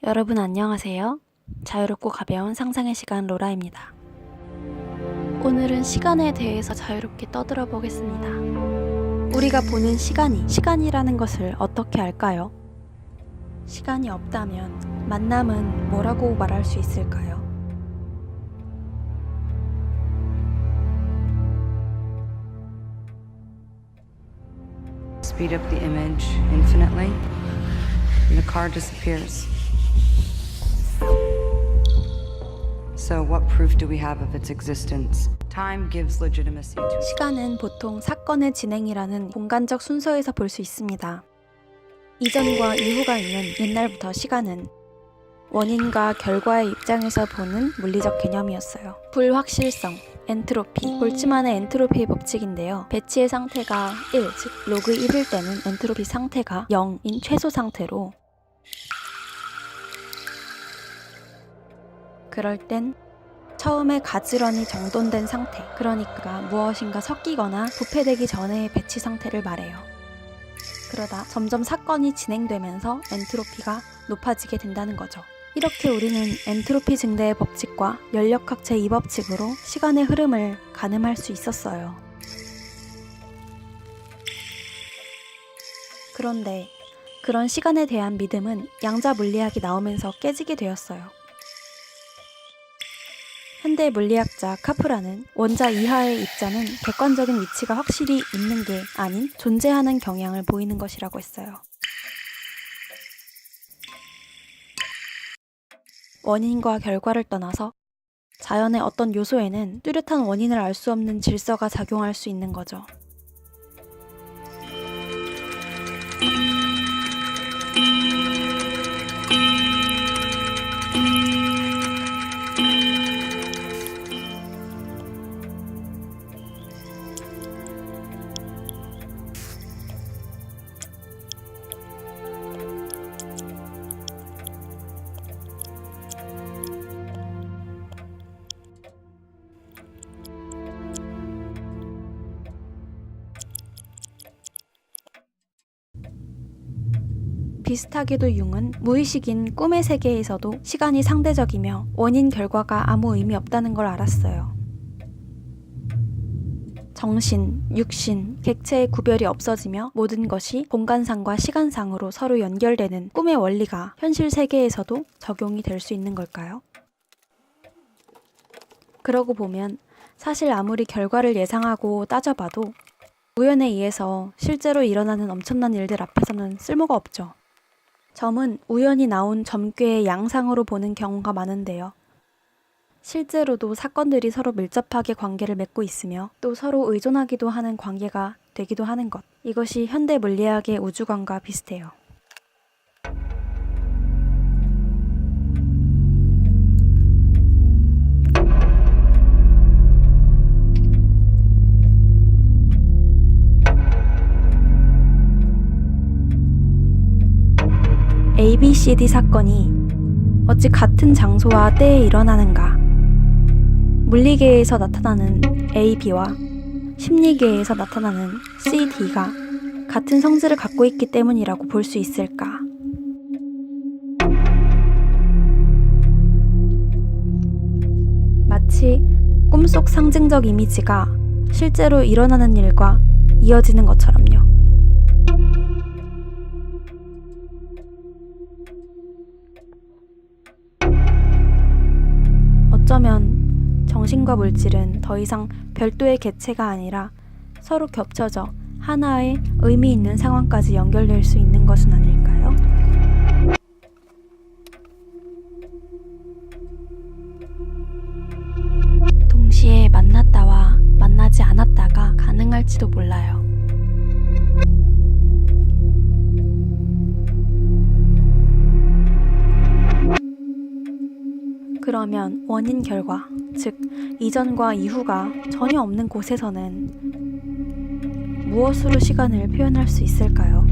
여러분 안녕하세요. 자유롭고 가벼운 상상의 시간 로라입니다. 오늘은 시간에 대해서 자유롭게 떠들어 보겠습니다. 우리가 보는 시간이라는 것을 어떻게 알까요? 시간이 없다면 만남은 뭐라고 말할 수 있을까요? Speed up the image infinitely, and the car disappears. So what proof do we have of its existence? Time gives legitimacy to 시간은 보통 사건의 진행이라는 공간적 순서에서 볼 수 있습니다. 이전과 이후가 있는 옛날부터 시간은 원인과 결과의 입장에서 보는 물리적 개념이었어요. 불확실성, 엔트로피, 볼츠만의 엔트로피의 법칙인데요. 배치의 상태가 1, 즉 로그 1일 때는 엔트로피 상태가 0인 최소 상태로, 그럴 땐 처음에 가지런히 정돈된 상태, 그러니까 무엇인가 섞이거나 부패되기 전의 배치 상태를 말해요. 그러다 점점 사건이 진행되면서 엔트로피가 높아지게 된다는 거죠. 이렇게 우리는 엔트로피 증대의 법칙과 연력학 제2법칙으로 시간의 흐름을 가늠할 수 있었어요. 그런데 그런 시간에 대한 믿음은 양자 물리학이 나오면서 깨지게 되었어요. 현대 물리학자 카프라는 원자 이하의 입자는 객관적인 위치가 확실히 있는 게 아닌 존재하는 경향을 보이는 것이라고 했어요. 원인과 결과를 떠나서 자연의 어떤 요소에는 뚜렷한 원인을 알 수 없는 질서가 작용할 수 있는 거죠. 비슷하게도 융은 무의식인 꿈의 세계에서도 시간이 상대적이며 원인 결과가 아무 의미 없다는 걸 알았어요. 정신, 육신, 객체의 구별이 없어지며 모든 것이 공간상과 시간상으로 서로 연결되는 꿈의 원리가 현실 세계에서도 적용이 될 수 있는 걸까요? 그러고 보면 사실 아무리 결과를 예상하고 따져봐도 우연에 의해서 실제로 일어나는 엄청난 일들 앞에서는 쓸모가 없죠. 점은 우연히 나온 점괘의 양상으로 보는 경우가 많은데요. 실제로도 사건들이 서로 밀접하게 관계를 맺고 있으며 또 서로 의존하기도 하는 관계가 되기도 하는 것. 이것이 현대 물리학의 우주관과 비슷해요. ABCD 사건이 어찌 같은 장소와 때에 일어나는가? 물리계에서 나타나는 A, B와 심리계에서 나타나는 C, D가 같은 성질을 갖고 있기 때문이라고 볼 수 있을까? 마치 꿈속 상징적 이미지가 실제로 일어나는 일과 이어지는 것처럼요. 어쩌면 정신과 물질은 더 이상 별도의 객체가 아니라 서로 겹쳐져 하나의 의미 있는 상황까지 연결될 수 있는 것은 아닐까요? 동시에 만났다와 만나지 않았다가 가능할지도 몰라요. 그러면 원인 결과, 즉 이전과 이후가 전혀 없는 곳에서는 무엇으로 시간을 표현할 수 있을까요?